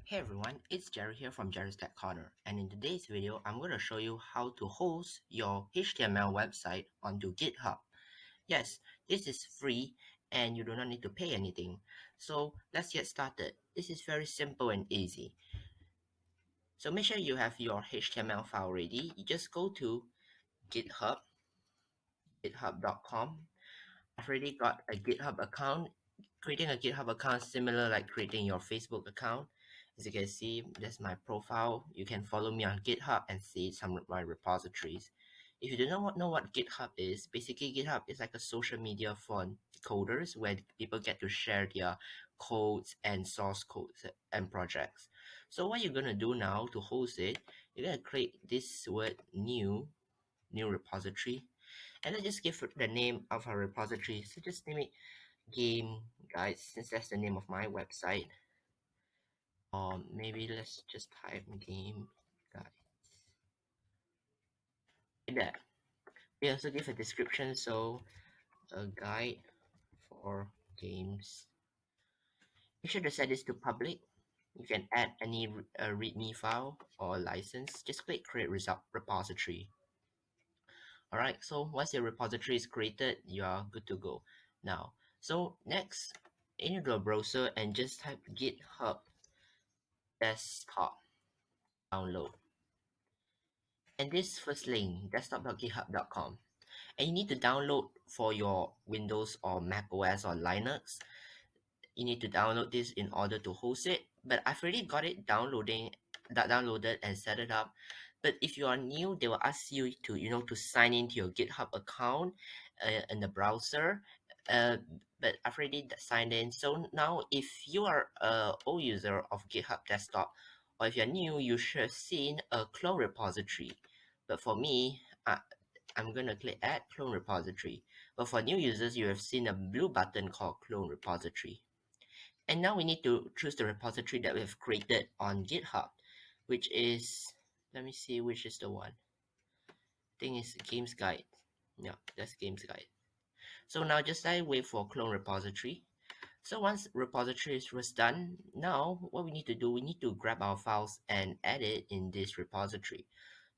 Hey everyone, it's Jerry here from Jerry's Tech Corner, and in today's video, I'm going to show you how to host your HTML website onto GitHub. Yes, this is free and you do not need to pay anything. So let's get started. This is very simple and easy. So make sure you have your HTML file ready. You just go to GitHub, github.com. I've already got a GitHub account. Creating a GitHub account is similar like creating your Facebook account. As you can see, that's my profile. You can follow me on GitHub and see some of my repositories. If you do not know what GitHub is, basically GitHub is like a social media for coders where people get to share their codes and source codes and projects. So what you're gonna do now to host it, you're gonna create this word new repository, and let's just give it the name of our repository. So just name it game guides since that's the name of my website. Maybe let's just type game guide. Like that. We also give a description, so a guide for games. Make sure to set this to public. You can add any readme file or license. Just click create result repository. Alright, so once your repository is created, you are good to go. Now, so next, into the browser and just type GitHub desktop download. And this first link, desktop.github.com. And you need to download for your Windows or Mac OS or Linux. You need to download this in order to host it. But I've already got it downloaded and set it up. But if you are new, they will ask you to sign into your GitHub account in the browser. Uh, but I've already signed in. So now, if you are a old user of GitHub Desktop, or if you're new, you should have seen a clone repository. But for me, I'm gonna click Add Clone Repository. But for new users, you have seen a blue button called Clone Repository. And now we need to choose the repository that we have created on GitHub, which is, let me see which is the one. I think it's Games Guide. Yeah, that's Games Guide. So now just wait for clone repository. So once repository was done, now what we need to do, we need to grab our files and add it in this repository.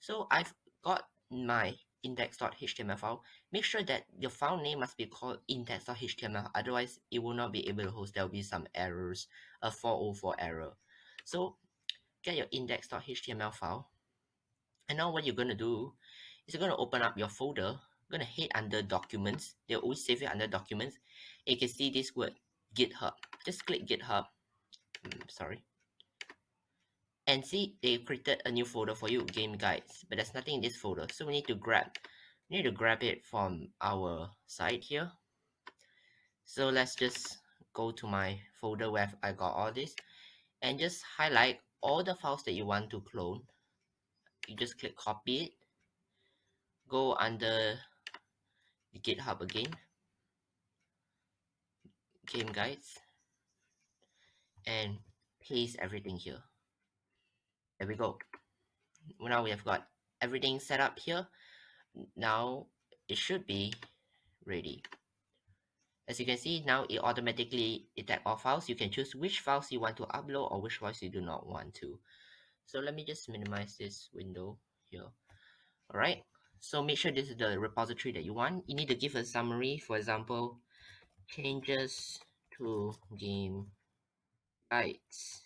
So I've got my index.html file. Make sure that your file name must be called index.html, otherwise it will not be able to host. There will be some errors, a 404 error. So get your index.html file, and now what you're going to do is you're going to open up your folder. You're going to hit under documents. They'll always save it under documents. You can see this word GitHub. Just click GitHub. Sorry. And see, they created a new folder for you, game guides, but there's nothing in this folder. So we need to grab it from our site here. So let's just go to my folder where I got all this and just highlight all the files that you want to clone. You just click copy it, go under the GitHub again, game guides, and paste everything here. There we go. Now we have got everything set up here. Now it should be ready. As you can see, now it automatically detects all files. You can choose which files you want to upload or which files you do not want to. So let me just minimize this window here. Alright, so make sure this is the repository that you want. You need to give a summary, for example, changes to game guides.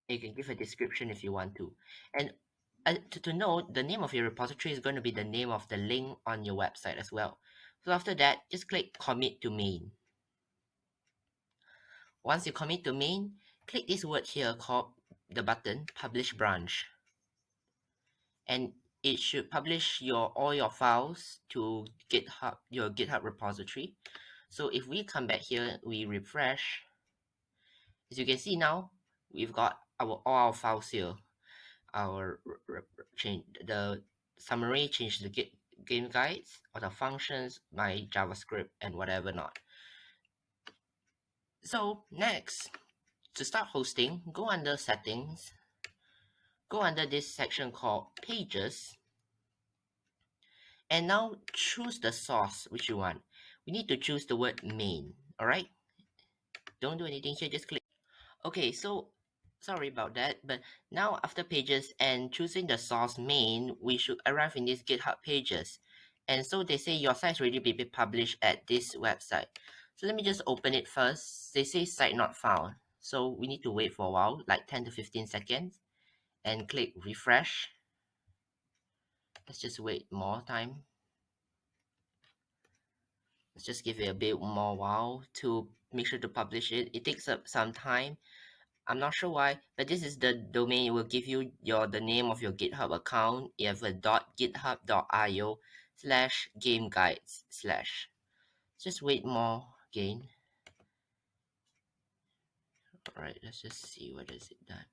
You can give a description if you want to. And to know, the name of your repository is going to be the name of the link on your website as well. So after that, just click commit to main. Once you commit to main, click this word here called the button publish branch. And it should publish all your files to GitHub, your GitHub repository. So if we come back here, we refresh, as you can see now, we've got all our files here. Our change the summary, change the game guides, or the functions, my JavaScript, and whatever not. So next, to start hosting, go under settings, go under this section called pages, and now choose the source which you want. We need to choose the word main. All right, don't do anything here, just click. Okay, so sorry about that, but now after pages and choosing the source main, we should arrive in these GitHub pages. And so they say your site already be published at this website. So let me just open it first. They say site not found. So we need to wait for a while, like 10 to 15 seconds, and click refresh. Let's just wait more time. Let's just give it a bit more while to make sure to publish it. It takes up some time. I'm not sure why, but this is the domain. It will give you the name of your GitHub account. You have a .github.io slash game guides slash. Just wait more again. Alright, let's just see what is it done.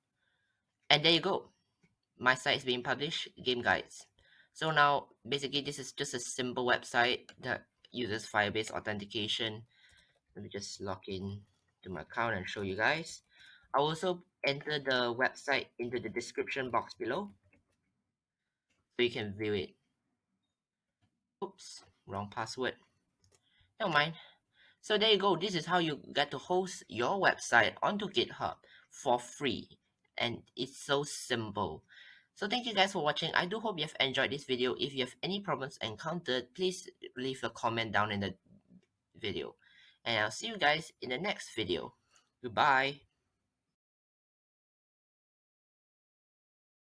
And there you go. My site is being published, game guides. So now basically this is just a simple website that uses Firebase authentication. Let me just log in to my account and show you guys. I'll also enter the website into the description box below so you can view it. Oops, wrong password. Never mind. So there you go. This is how you get to host your website onto GitHub for free. And it's so simple. So thank you guys for watching. I do hope you have enjoyed this video. If you have any problems encountered, please leave a comment down in the video. And I'll see you guys in the next video. Goodbye.